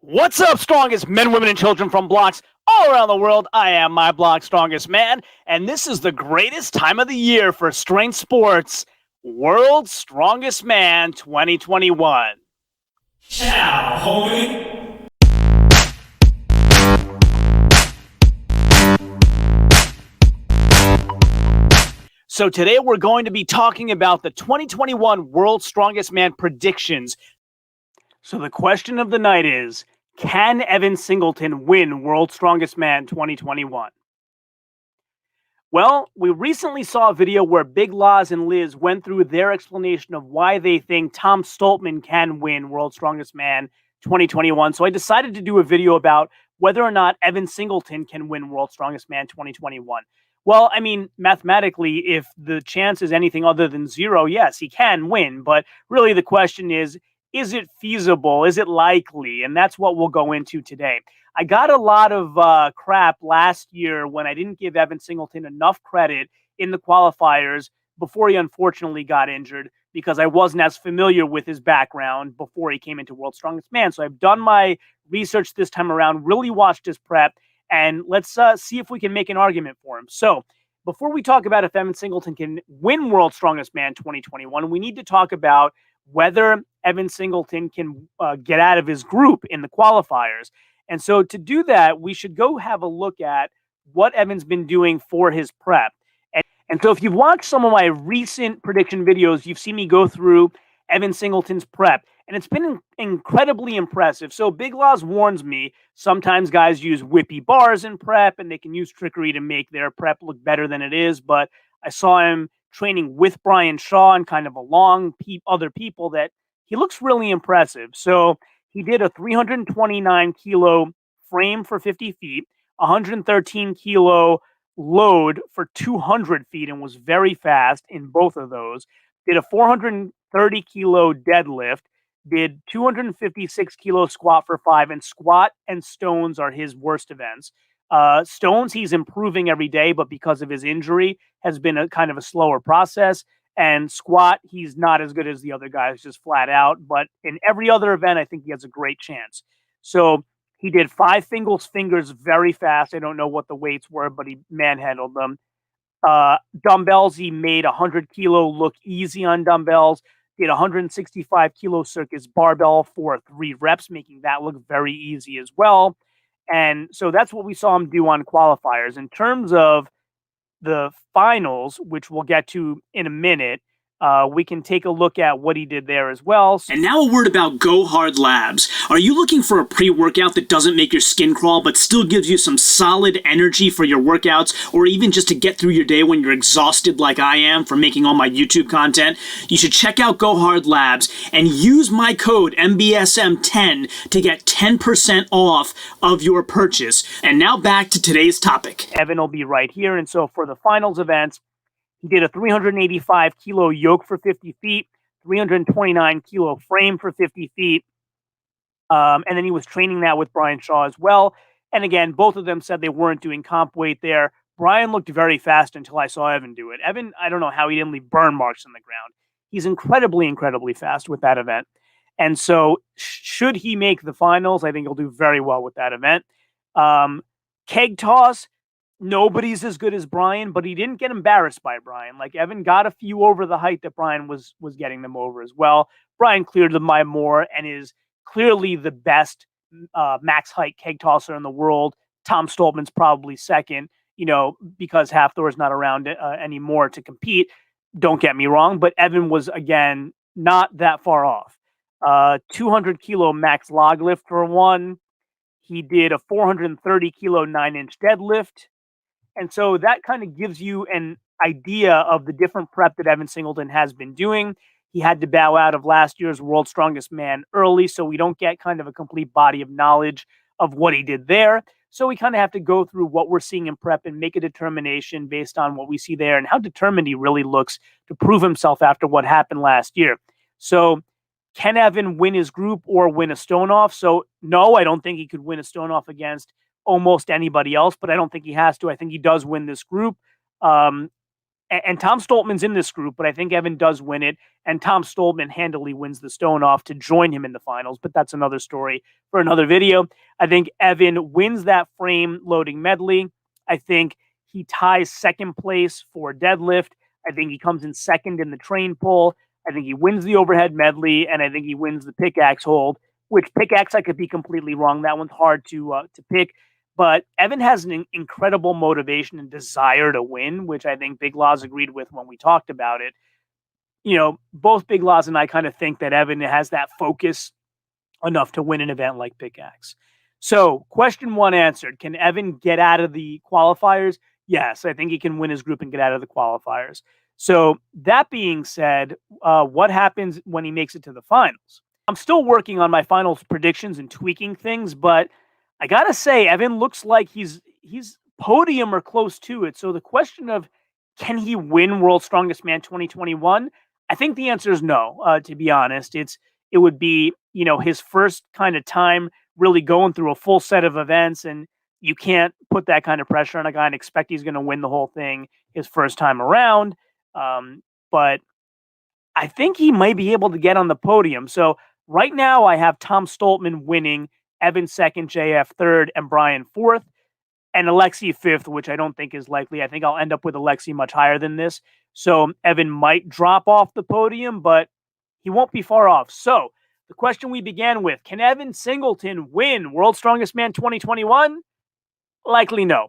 What's up, strongest men, women, and children from blocks all around the world? I am my block's strongest man, and this is the greatest time of the year for strength sports, World's Strongest Man 2021. Ciao, homie. So today we're going to be talking about the 2021 World's Strongest Man predictions. So the question of the night is, can Evan Singleton win World's Strongest Man 2021? Well, we recently saw a video where Big Loz and Liz went through their explanation of why they think Tom Stoltman can win World's Strongest Man 2021. So I decided to do a video about whether or not Evan Singleton can win World's Strongest Man 2021. Well, I mean, mathematically, if the chance is anything other than zero, yes, he can win. But really the question is it feasible? Is it likely? And that's what we'll go into today. I got a lot of crap last year when I didn't give Evan Singleton enough credit in the qualifiers before he unfortunately got injured because I wasn't as familiar with his background before he came into World's Strongest Man. So I've done my research this time around, really watched his prep, and let's see if we can make an argument for him. So before we talk about if Evan Singleton can win World's Strongest Man 2021, we need to talk about whether Evan Singleton can get out of his group in the qualifiers. And so to do that, we should go have a look at what Evan's been doing for his prep. And so if you've watched some of my recent prediction videos, you've seen me go through Evan Singleton's prep, and it's been incredibly impressive. So Big Loz warns me, sometimes guys use whippy bars in prep, and they can use trickery to make their prep look better than it is. But I saw him training with Brian Shaw and kind of along other people that he looks really impressive. So he did a 329 kilo frame for 50 feet, 113 kilo load for 200 feet, and was very fast in both of those. Did a 430 kilo deadlift, did 256 kilo squat for 5, and squat and stones are his worst events. Stones, he's improving every day, but because of his injury, has been a kind of a slower process. And squat, he's not as good as the other guys, just flat out. But in every other event, I think he has a great chance. So he did 5 fingers very fast. I don't know what the weights were, but he manhandled them. Dumbbells, he made 100 kilo look easy on dumbbells. Did 165 kilo circus barbell for 3 reps, making that look very easy as well. And so that's what we saw him do on qualifiers. In terms of the finals, which we'll get to in a minute, we can take a look at what he did there as well. And now a word about GoHard Labs. Are you looking for a pre-workout that doesn't make your skin crawl but still gives you some solid energy for your workouts, or even just to get through your day when you're exhausted like I am from making all my YouTube content? You should check out GoHard Labs and use my code MBSM10 to get 10% off of your purchase. And now back to today's topic. Evan will be right here. And so for the finals events, he did a 385 kilo yoke for 50 feet, 329 kilo frame for 50 feet. And then he was training that with Brian Shaw as well. And again, both of them said they weren't doing comp weight there. Brian looked very fast until I saw Evan do it. Evan, I don't know how he didn't leave burn marks in the ground. He's incredibly, incredibly fast with that event. And so should he make the finals, I think he'll do very well with that event. Keg toss, nobody's as good as Brian, but he didn't get embarrassed by Brian. Like, Evan got a few over the height that Brian was getting them over as well. Brian cleared them by more and is clearly the best max height keg tosser in the world. Tom Stoltman's probably second, because Hafthor's not around anymore to compete. Don't get me wrong, but Evan was, again, not that far off. 200 kilo max log lift for 1. He did a 430 kilo 9-inch deadlift. And so that kind of gives you an idea of the different prep that Evan Singleton has been doing. He had to bow out of last year's World's Strongest Man early, so we don't get kind of a complete body of knowledge of what he did there. So we kind of have to go through what we're seeing in prep and make a determination based on what we see there and how determined he really looks to prove himself after what happened last year. So can Evan win his group or win a stone off? So no, I don't think he could win a stone off against almost anybody else, but I don't think he has to. I think he does win this group. And Tom Stoltman's in this group, but I think Evan does win it. And Tom Stoltman handily wins the stone off to join him in the finals, but that's another story for another video. I think Evan wins that frame loading medley. I think he ties second place for deadlift. I think he comes in second in the train pull. I think he wins the overhead medley, and I think he wins the pickaxe hold, which pickaxe I could be completely wrong. That one's hard to pick. But Evan has an incredible motivation and desire to win, which I think Big Loz agreed with when we talked about it. You know, both Big Loz and I kind of think that Evan has that focus enough to win an event like Pickaxe. So, question 1 answered. Can Evan get out of the qualifiers? Yes, I think he can win his group and get out of the qualifiers. So, that being said, what happens when he makes it to the finals? I'm still working on my finals predictions and tweaking things, but I gotta say, Evan looks like he's podium or close to it. So the question of can he win World's Strongest Man 2021? I think the answer is no. To be honest, it would be his first kind of time really going through a full set of events, and you can't put that kind of pressure on a guy and expect he's going to win the whole thing his first time around. But I think he might be able to get on the podium. So right now, I have Tom Stoltman winning, Evan second, JF third, and Brian fourth, and Alexi fifth, which I don't think is likely. I think I'll end up with Alexi much higher than this. So Evan might drop off the podium, but he won't be far off. So the question we began with, can Evan Singleton win World's Strongest Man 2021? Likely no.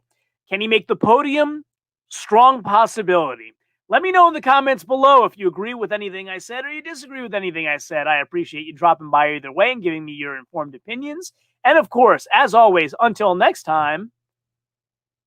Can he make the podium? Strong possibility. Let me know in the comments below if you agree with anything I said or you disagree with anything I said. I appreciate you dropping by either way and giving me your informed opinions. And of course, as always, until next time,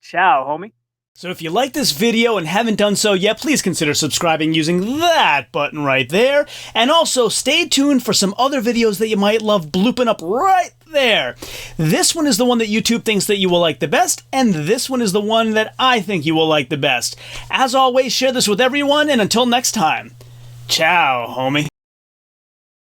ciao, homie. So if you like this video and haven't done so yet, please consider subscribing using that button right there. And also stay tuned for some other videos that you might love blooping up right there. This one is the one that YouTube thinks that you will like the best, and this one is the one that I think you will like the best. As always, share this with everyone, and until next time, ciao, homie.